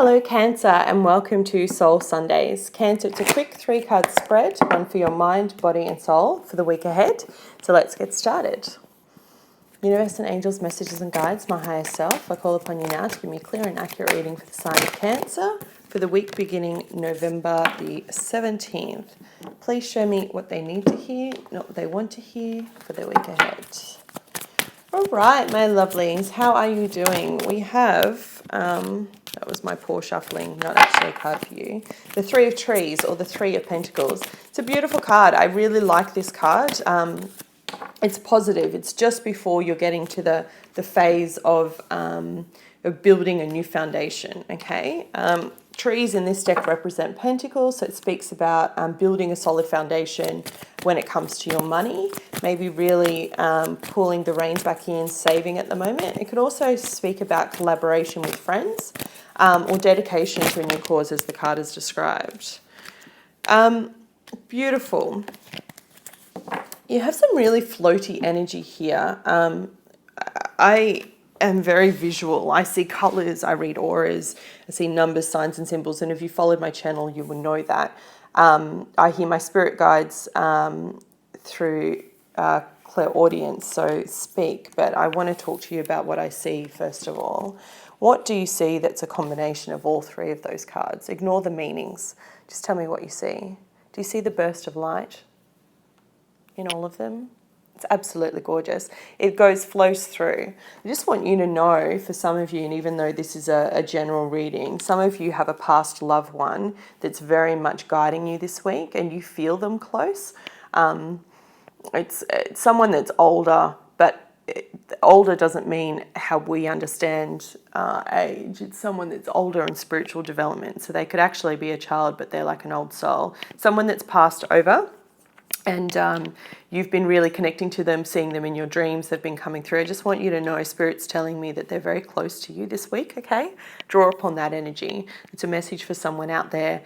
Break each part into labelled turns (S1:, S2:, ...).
S1: Hello Cancer and welcome to Soul Sundays. Cancer, it's a quick 3-card spread, one for your mind, body and soul for the week ahead. So let's get started. Universe and angels, messages and guides, my higher self, I call upon you now to give me a clear and accurate reading for the sign of Cancer for the week beginning November the 17th. Please show me what they need to hear, not what they want to hear for the week ahead. All right, my lovelies, how are you doing? We have, that was my poor shuffling, not actually a card for you. The Three of Trees, or the Three of Pentacles. It's a beautiful card. I really like this card. It's positive. It's just before you're getting to the phase of building a new foundation, okay? Trees in this deck represent pentacles, so it speaks about building a solid foundation when it comes to your money, maybe really pulling the reins back in, saving at the moment. It could also speak about collaboration with friends or dedication to a new cause, as the card is described. Beautiful. You have some really floaty energy here. I am very visual. I see colours, I read auras, I see numbers, signs and symbols, and if you followed my channel you will know that. I hear my spirit guides through clairaudience, so speak, but I want to talk to you about what I see first of all. What do you see that's a combination of all three of those cards? Ignore the meanings. Just tell me what you see. Do you see the burst of light in all of them? It's absolutely gorgeous. It flows through. I just want you to know, for some of you, and even though this is a general reading, some of you have a past loved one that's very much guiding you this week and you feel them close. It's someone that's older, but older doesn't mean how we understand age. It's someone that's older in spiritual development. So they could actually be a child, but they're like an old soul. Someone that's passed over. And you've been really connecting to them, seeing them in your dreams. They've been coming through. I just want you to know, Spirit's telling me that they're very close to you this week, okay? Draw upon that energy. It's a message for someone out there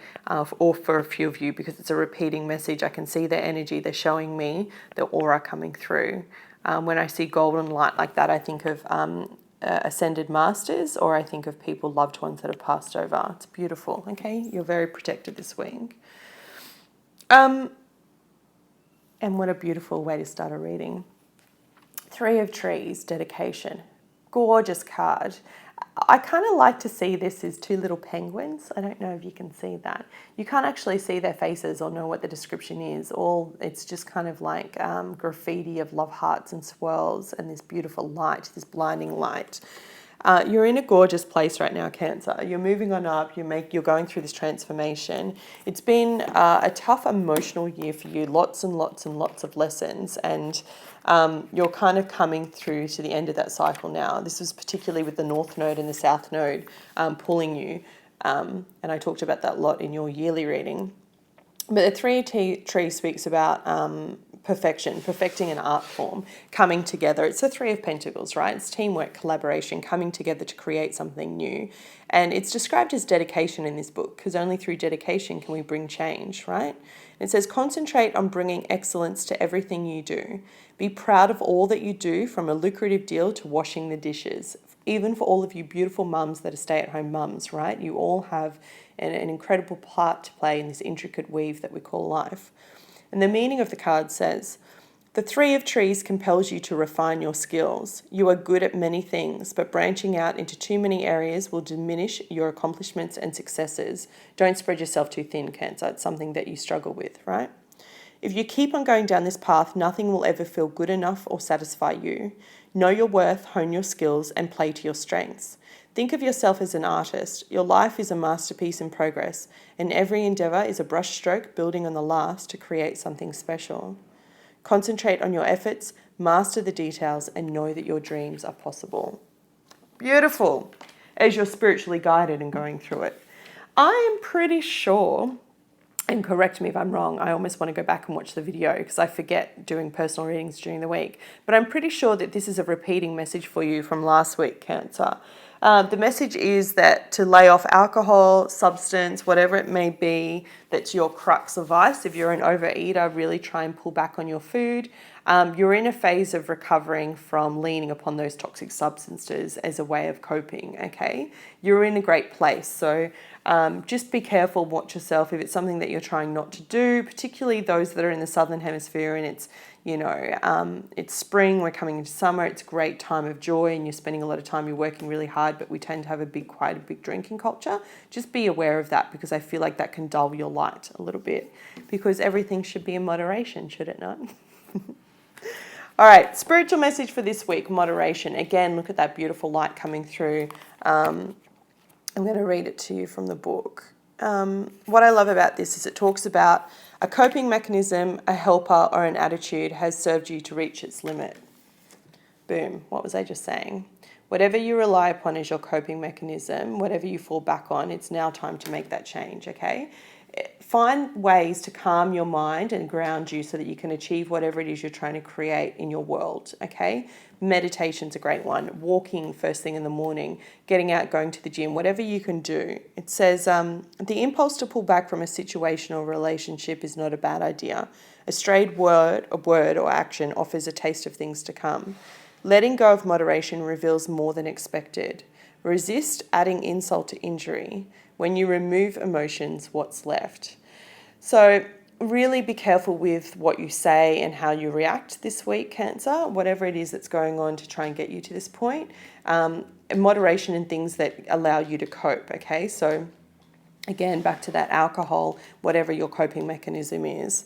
S1: or for a few of you, because it's a repeating message. I can see their energy. They're showing me the aura coming through. When I see golden light like that, I think of ascended masters, or I think of people, loved ones that have passed over. It's beautiful, okay? You're very protected this week. And what a beautiful way to start a reading. Three of Trees, dedication. Gorgeous card. I kind of like to see this as two little penguins. I don't know if you can see that. You can't actually see their faces or know what the description is. It's just kind of like graffiti of love hearts and swirls and this beautiful light, this blinding light. You're in a gorgeous place right now, Cancer. You're moving on up. You're going through this transformation. It's been a tough emotional year for you. Lots and lots and lots of lessons, and you're kind of coming through to the end of that cycle now. This was particularly with the North Node and the South Node pulling you, and I talked about that a lot in your yearly reading. But the Three of Trees speaks about perfecting an art form, coming together. It's the Three of Pentacles, right? It's teamwork, collaboration, coming together to create something new. And it's described as dedication in this book, because only through dedication can we bring change, right? It says, concentrate on bringing excellence to everything you do. Be proud of all that you do, from a lucrative deal to washing the dishes. Even for all of you beautiful mums that are stay-at-home mums, right? You all have an incredible part to play in this intricate weave that we call life. And the meaning of the card says, the Three of Trees compels you to refine your skills. You are good at many things, but branching out into too many areas will diminish your accomplishments and successes. Don't spread yourself too thin, Cancer. It's something that you struggle with, right? If you keep on going down this path, nothing will ever feel good enough or satisfy you. Know your worth, hone your skills, and play to your strengths. Think of yourself as an artist. Your life is a masterpiece in progress, and every endeavour is a brushstroke building on the last to create something special. Concentrate on your efforts, master the details, and know that your dreams are possible. Beautiful, as you're spiritually guided and going through it. I am pretty sure, and correct me if I'm wrong, I almost want to go back and watch the video because I forget doing personal readings during the week, but I'm pretty sure that this is a repeating message for you from last week, Cancer. The message is that to lay off alcohol, substance, whatever it may be, that's your crux of vice. If you're an overeater, really try and pull back on your food. You're in a phase of recovering from leaning upon those toxic substances as a way of coping, okay? You're in a great place. So just be careful, watch yourself if it's something that you're trying not to do, particularly those that are in the Southern Hemisphere and it's, it's spring, we're coming into summer, it's a great time of joy and you're spending a lot of time, you're working really hard, but we tend to have quite a big drinking culture. Just be aware of that because I feel like that can dull your light a little bit because everything should be in moderation, should it not? All right, spiritual message for this week, moderation. Again, look at that beautiful light coming through. I'm going to read it to you from the book. What I love about this is it talks about a coping mechanism, a helper, or an attitude has served you to reach its limit. Boom. What was I just saying? Whatever you rely upon as your coping mechanism, whatever you fall back on, it's now time to make that change, okay? Find ways to calm your mind and ground you so that you can achieve whatever it is you're trying to create in your world, okay? Meditation's a great one. Walking first thing in the morning, getting out, going to the gym, whatever you can do. It says, the impulse to pull back from a situation or relationship is not a bad idea. A strayed word or action offers a taste of things to come. Letting go of moderation reveals more than expected. Resist adding insult to injury. When you remove emotions, what's left? So really be careful with what you say and how you react this week, Cancer, whatever it is that's going on to try and get you to this point. Moderation in things that allow you to cope, okay? So again, back to that alcohol, whatever your coping mechanism is.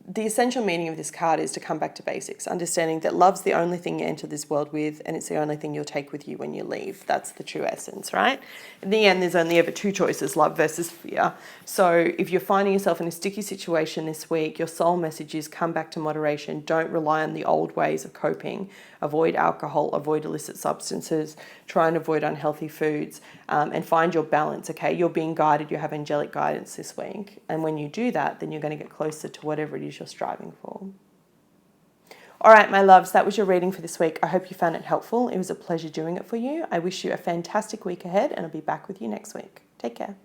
S1: The essential meaning of this card is to come back to basics, understanding that love's the only thing you enter this world with and it's the only thing you'll take with you when you leave. That's the true essence, right? In the end, there's only ever two choices, love versus fear. So if you're finding yourself in a sticky situation this week, your soul message is come back to moderation. Don't rely on the old ways of coping. Avoid alcohol, avoid illicit substances, try and avoid unhealthy foods, and find your balance, okay? You're being guided, you have angelic guidance this week. And when you do that, then you're going to get closer to whatever it is you're striving for. All right, my loves, that was your reading for this week. I hope you found it helpful. It was a pleasure doing it for you. I wish you a fantastic week ahead and I'll be back with you next week. Take care.